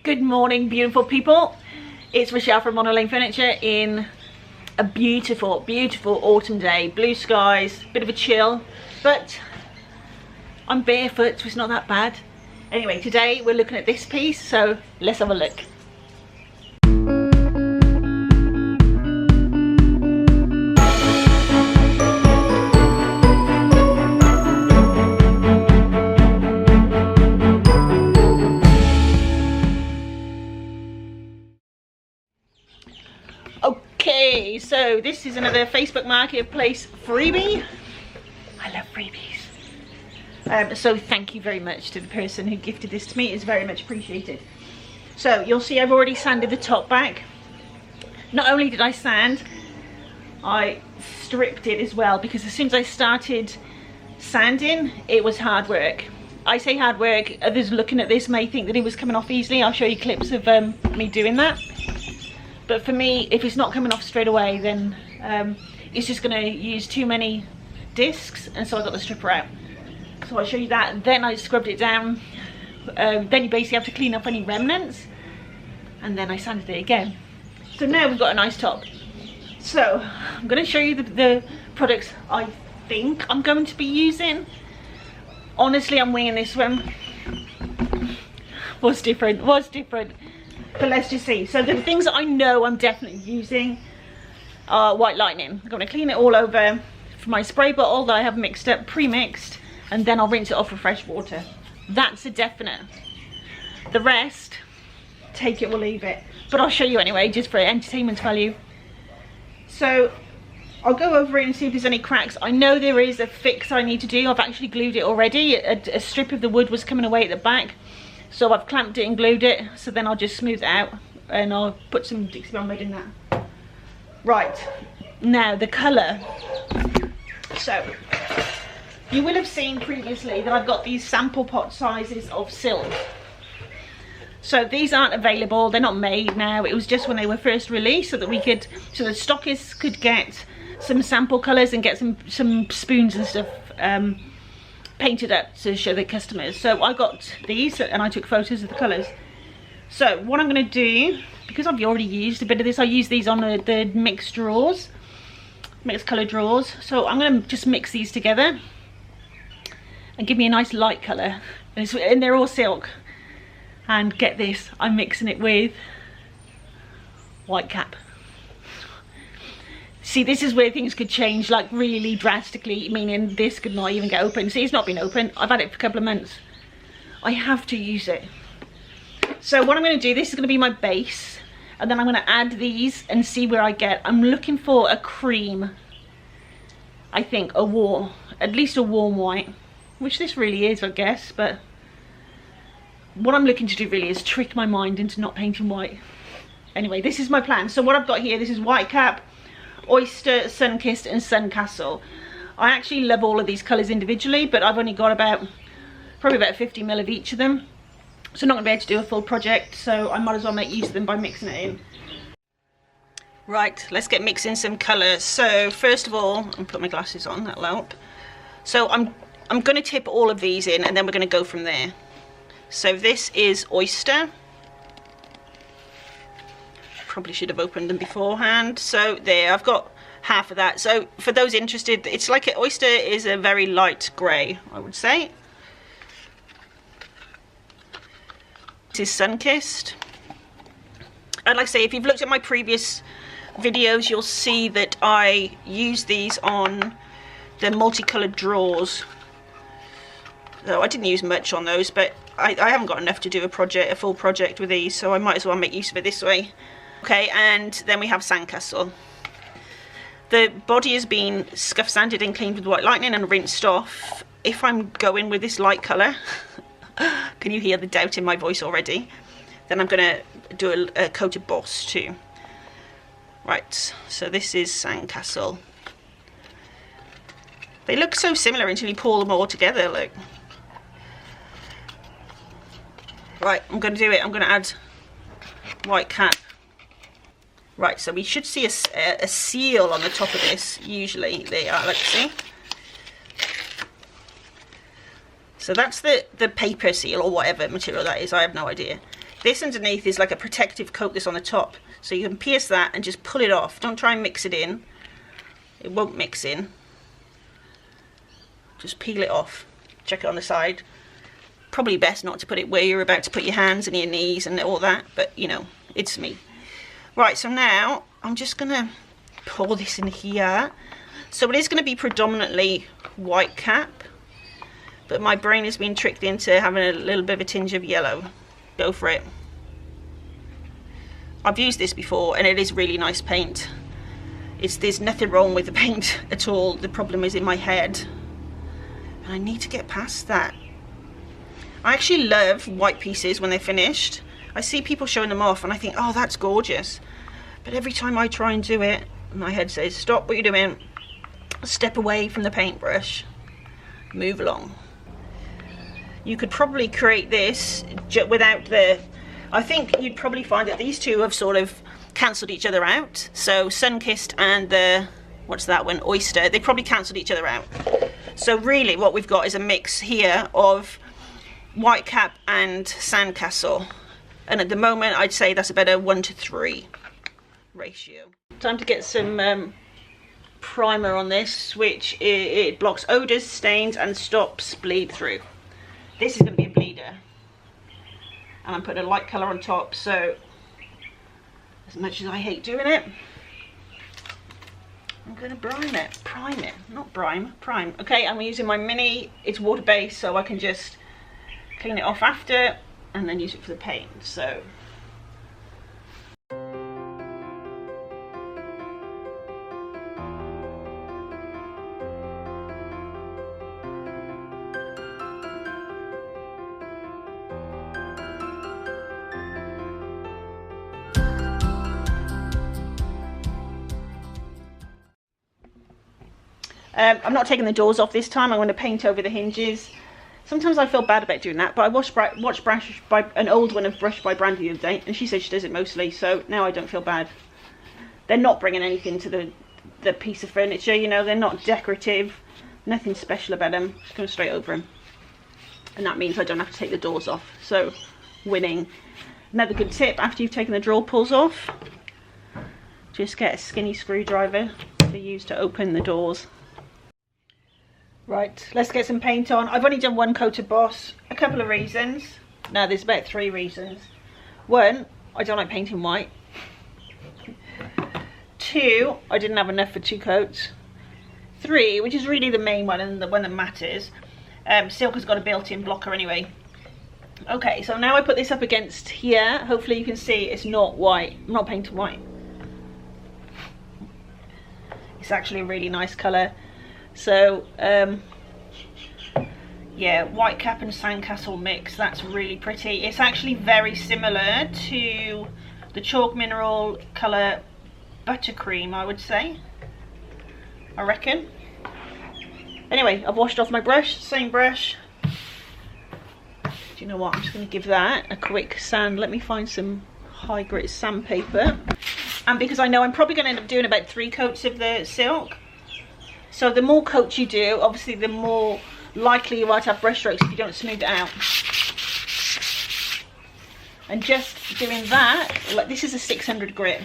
Good morning, beautiful people. It's Rachelle from Monnow Furniture in a beautiful, beautiful autumn day. Blue skies, bit of a chill, but I'm barefoot, so it's not that bad. Anyway, today we're looking at this piece, so let's have a look. Okay, so this is another Facebook Marketplace freebie. I love freebies. So thank you very much to the person who gifted this to me. It's very much appreciated. So you'll see I've already sanded the top back. Not only did I sand, I stripped it as well, because as soon as I started sanding, it was hard work. I say hard work, others looking at this may think that it was coming off easily. I'll show you clips of me doing that. But for me, if it's not coming off straight away, then it's just going to use too many discs, and so I got the stripper out. So I'll show you that. Then I scrubbed it down. Then you basically have to clean up any remnants, and then I sanded it again. So now we've got a nice top. So I'm going to show you the products I think I'm going to be using. Honestly, I'm winging this one. Was different. But let's just see. So the things that I know I'm definitely using are white lightning. I'm going to clean it all over from my spray bottle that I have mixed up, pre-mixed, and then I'll rinse it off with fresh water. That's a definite. The rest, take it or leave it. But I'll show you anyway, just for entertainment value. So I'll go over it and see if there's any cracks. I know there is a fix I need to do. I've actually glued it already. A strip of the wood was coming away at the back. So I've clamped it and glued it, so then I'll just smooth it out and I'll put some Dixie Belle in that. Right, now the colour. So, you will have seen previously that I've got these sample pot sizes of silk. So these aren't available, they're not made now. It was just when they were first released so that so the stockists could get some sample colours and get some spoons and stuff painted up to show the customers. So I got these and I took photos of the colours. So what I'm going to do, because I've already used a bit of this, I use these on the mixed drawers, mixed colour drawers. So I'm going to just mix these together and give me a nice light colour, and they're all silk. And get this, I'm mixing it with white cap. See, this is where things could change, like really drastically, meaning this could not even get open. See, it's not been open. I've had it for a couple of months. I have to use it. So what I'm going to do, this is going to be my base, and then I'm going to add these and see where I get. I'm looking for a cream, I think, at least a warm white, which this really is, I guess. But what I'm looking to do really is trick my mind into not painting white. Anyway, this is my plan. So what I've got here, this is white cap, oyster, sun-kissed and sun-castle. I actually love all of these colours individually, but I've only got probably about 50 ml of each of them, so I'm not going to be able to do a full project, so I might as well make use of them by mixing it in. Right, let's get mixing some colours. So first of all, I'll put my glasses on, that'll help. So I'm going to tip all of these in, and then we're going to go from there. So this is oyster. Probably should have opened them beforehand. So there, I've got half of that. So for those interested, it's like an oyster is a very light grey, I would say. This is sun-kissed. And like I say, if you've looked at my previous videos, you'll see that I use these on the multicoloured drawers. So I didn't use much on those, but I haven't got enough to do a full project with these, so I might as well make use of it this way. Okay, and then we have sandcastle. The body has been scuff sanded and cleaned with white lightning and rinsed off. If I'm going with this light colour, can you hear the doubt in my voice already? Then I'm going to do a coat of boss too. Right, so this is sandcastle. They look so similar until you pull them all together, look. Right, I'm going to do it. I'm going to add white cap. Right, so we should see a seal on the top of this. Usually they are, let's see. So that's the paper seal or whatever material that is, I have no idea. This underneath is like a protective coat that's on the top. So you can pierce that and just pull it off. Don't try and mix it in. It won't mix in. Just peel it off. Check it on the side. Probably best not to put it where you're about to put your hands and your knees and all that. But, you know, it's me. Right, so now I'm just going to pour this in here. So it is going to be predominantly white cap. But my brain has been tricked into having a little bit of a tinge of yellow. Go for it. I've used this before and it is really nice paint. There's nothing wrong with the paint at all. The problem is in my head. And I need to get past that. I actually love white pieces when they're finished. I see people showing them off and I think, oh, that's gorgeous. But every time I try and do it, my head says, stop what you're doing. Step away from the paintbrush. Move along. You could probably create this without the... I think you'd probably find that these two have sort of cancelled each other out. So Sunkissed and the... what's that one? Oyster. They probably cancelled each other out. So really what we've got is a mix here of white cap and sandcastle. And at the moment I'd say that's about a 1:3 ratio. Time to get some primer on this, which it blocks odours, stains and stops bleed through. This is going to be a bleeder. And I'm putting a light colour on top, so as much as I hate doing it, I'm going to prime it, not prime. Okay, I'm using my mini, it's water based, so I can just clean it off after and then use it for the paint. So I'm not taking the doors off this time. I'm going to paint over the hinges. Sometimes I feel bad about doing that, but I watched brush by an old one of Brush by Brandy the other day, and she said she does it mostly, so now I don't feel bad. They're not bringing anything to the piece of furniture, you know, they're not decorative, nothing special about them, just going straight over them. And that means I don't have to take the doors off, so winning. Another good tip, after you've taken the drawer pulls off, just get a skinny screwdriver to use to open the doors. Right, let's get some paint on. I've only done one coat of Boss. A couple of reasons. No, there's about 3 reasons. 1, I don't like painting white. 2, I didn't have enough for 2 coats. 3, which is really the main one and the one that matters, Silk has got a built-in blocker anyway. Okay, so now I put this up against here. Hopefully you can see it's not white. I'm not painting white. It's actually a really nice colour. So yeah, white cap and sandcastle mix, that's really pretty. It's actually very similar to the chalk mineral colour Buttercream, I would say, I reckon. Anyway, I've washed off my brush, same brush. Do you know what, I'm just going to give that a quick sand. Let me find some high grit sandpaper. And because I know I'm probably going to end up doing about 3 coats of the silk, so the more coats you do, obviously the more likely you are to have brush strokes if you don't smooth it out. And just doing that, like this is a 600 grit.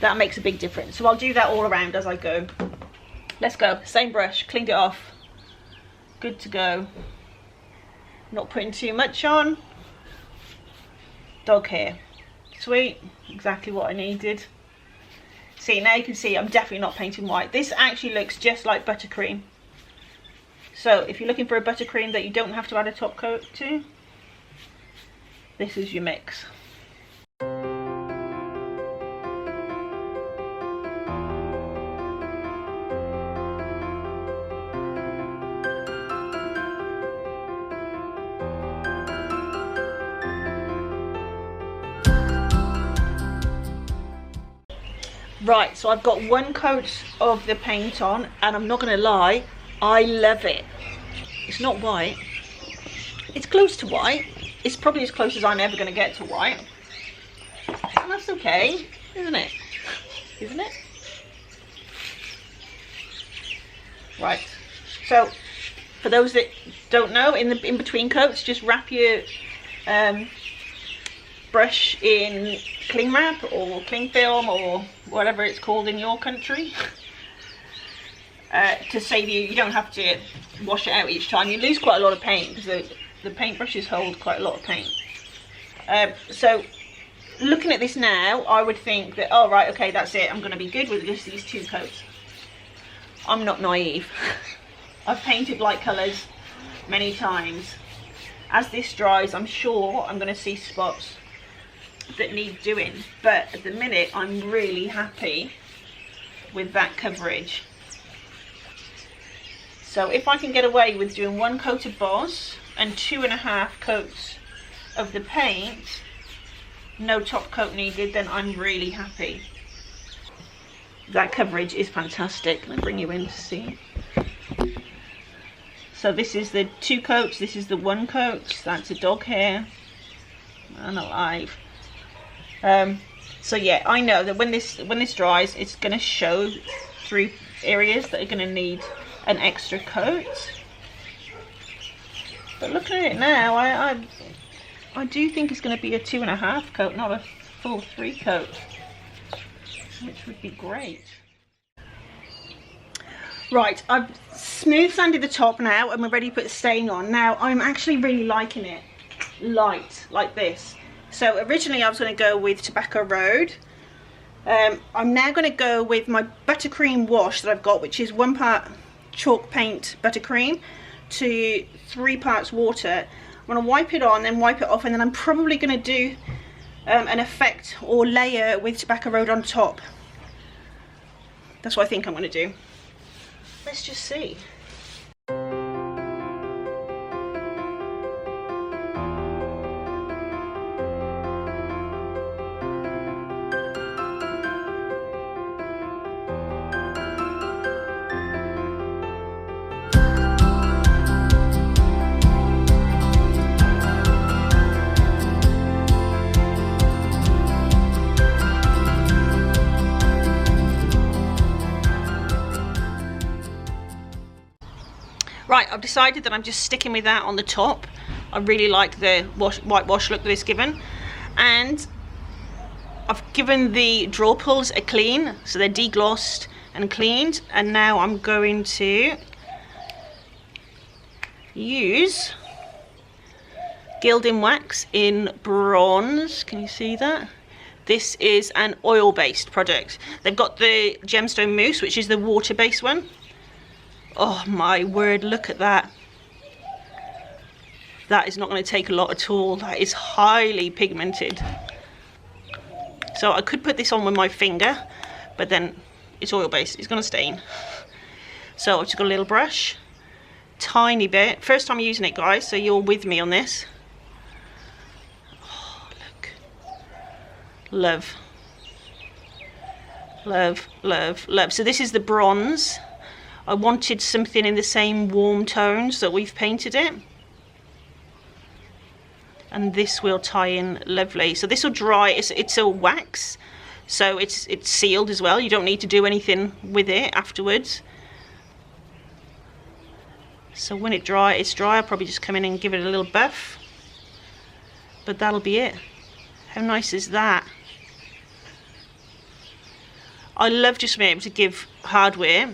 That makes a big difference. So I'll do that all around as I go. Let's go. Same brush, cleaned it off. Good to go. Not putting too much on. Dog hair. Sweet. Exactly what I needed. See, now you can see I'm definitely not painting white. This actually looks just like Buttercream. So if you're looking for a Buttercream that you don't have to add a top coat to, this is your mix. Right, so I've got 1 coat of the paint on, and I'm not going to lie, I love it. It's not white. It's close to white. It's probably as close as I'm ever going to get to white. And that's okay, isn't it? Isn't it? Right, so for those that don't know, in between coats, just wrap your brush in cling wrap or cling film or whatever it's called in your country, to save you don't have to wash it out each time. You lose quite a lot of paint because the paintbrushes hold quite a lot of paint. So looking at this now, I would think that, oh right, okay, that's it, I'm going to be good with just these 2 coats. I'm not naive. I've painted light colours many times. As this dries, I'm sure I'm going to see spots that need doing, but at the minute I'm really happy with that coverage. So if I can get away with doing 1 coat of Boss and 2.5 coats of the paint, no top coat needed, then I'm really happy. That coverage is fantastic. Let me bring you in to see. So this is the 2 coats, this is the 1 coat. That's a dog hair and alive. So yeah, I know that when this dries, it's going to show through areas that are going to need an extra coat. But looking at it now, I do think it's going to be a 2.5 coat, not a full 3 coat, which would be great. Right, I've smooth sanded the top now and we're ready to put the stain on. Now I'm actually really liking it light like this. So originally I was going to go with Tobacco Road. I'm now going to go with my Buttercream Wash that I've got, which is 1 part chalk paint buttercream to 3 parts water. I'm going to wipe it on, then wipe it off, and then I'm probably going to do an effect or layer with Tobacco Road on top. That's what I think I'm going to do. Let's just see. Right, I've decided that I'm just sticking with that on the top. I really like the whitewash look that it's given. And I've given the draw pulls a clean, so they're deglossed and cleaned. And now I'm going to use Gilding Wax in bronze. Can you see that? This is an oil-based product. They've got the gemstone mousse, which is the water-based one. Oh my word, look at that. That is not going to take a lot at all. That is highly pigmented. So I could put this on with my finger, but then it's oil based, it's going to stain. So I've just got a little brush, tiny bit. First time using it, guys, so you're with me on this. Oh, look. Love. Love, love, love. So this is the bronze. I wanted something in the same warm tones that we've painted it. And this will tie in lovely. So this will dry, it's a wax, so it's sealed as well. You don't need to do anything with it afterwards. So when it's dry, I'll probably just come in and give it a little buff. But that'll be it. How nice is that? I love just being able to give hardware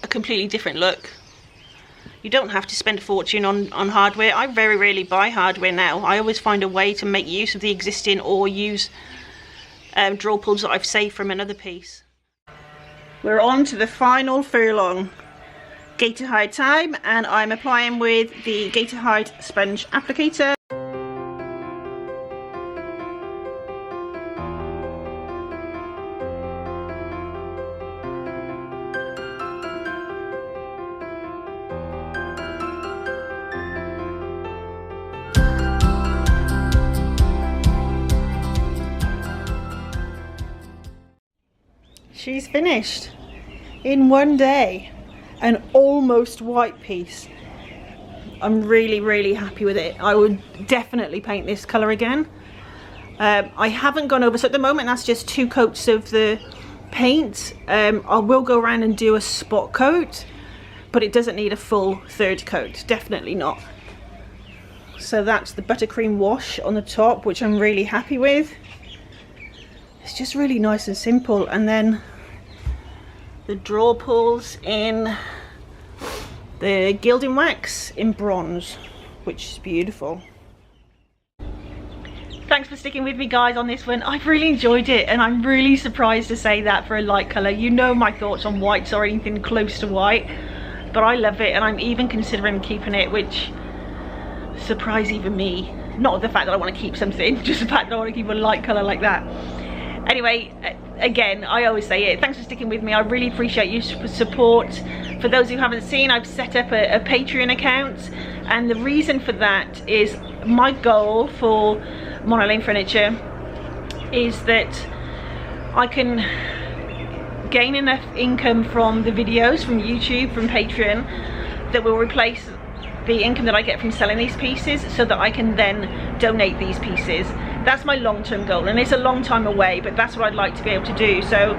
a completely different look. You don't have to spend a fortune on hardware. I very rarely buy hardware now. I always find a way to make use of the existing or use draw pulls that I've saved from another piece. We're on to the final furlong. Gator hide time, and I'm applying with the Gator hide sponge applicator. She's finished in one day, an almost white piece. I'm really happy with it. I would definitely paint this colour again. I haven't gone over, so at the moment that's just 2 coats of the paint. I will go around and do a spot coat, but it doesn't need a full third coat, definitely not. So that's the Buttercream Wash on the top, which I'm really happy with. It's just really nice and simple. And then the drawer pulls in the Gilding Wax in bronze, which is beautiful. Thanks for sticking with me, guys, on this one. I've really enjoyed it, and I'm really surprised to say that for a light colour. You know my thoughts on whites or anything close to white, but I love it, and I'm even considering keeping it, which surprised even me. Not the fact that I want to keep something, just the fact that I want to keep a light colour like that. Anyway, again, I always say it, thanks for sticking with me. I really appreciate your support. For those who haven't seen, I've set up a Patreon account, and the reason for that is my goal for Monnow Furniture is that I can gain enough income from the videos, from YouTube, from Patreon, that will replace the income that I get from selling these pieces, so that I can then donate these pieces. That's my long-term goal, and it's a long time away, but that's what I'd like to be able to do. So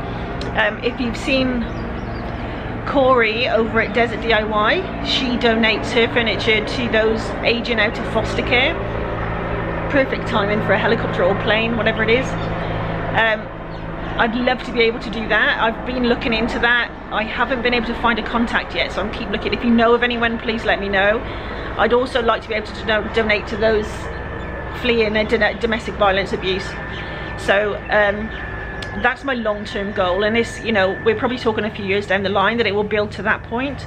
if you've seen Corey over at Desert DIY, she donates her furniture to those aging out of foster care. Perfect timing for a helicopter or plane, whatever it is. I'd love to be able to do that. I've been looking into that. I haven't been able to find a contact yet, so I'm keep looking. If you know of anyone, please let me know. I'd also like to be able to donate to those fleeing domestic violence abuse. So that's my long-term goal, and this, you know, we're probably talking a few years down the line that it will build to that point,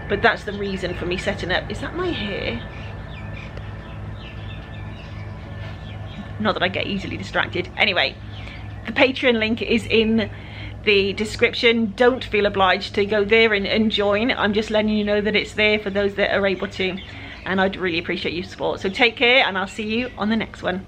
but that's the reason for me setting up. Is that my hair? Not that I get easily distracted. Anyway, the Patreon link is in the description. Don't feel obliged to go there and join. I'm just letting you know that it's there for those that are able to, and I'd really appreciate your support. So take care, and I'll see you on the next one.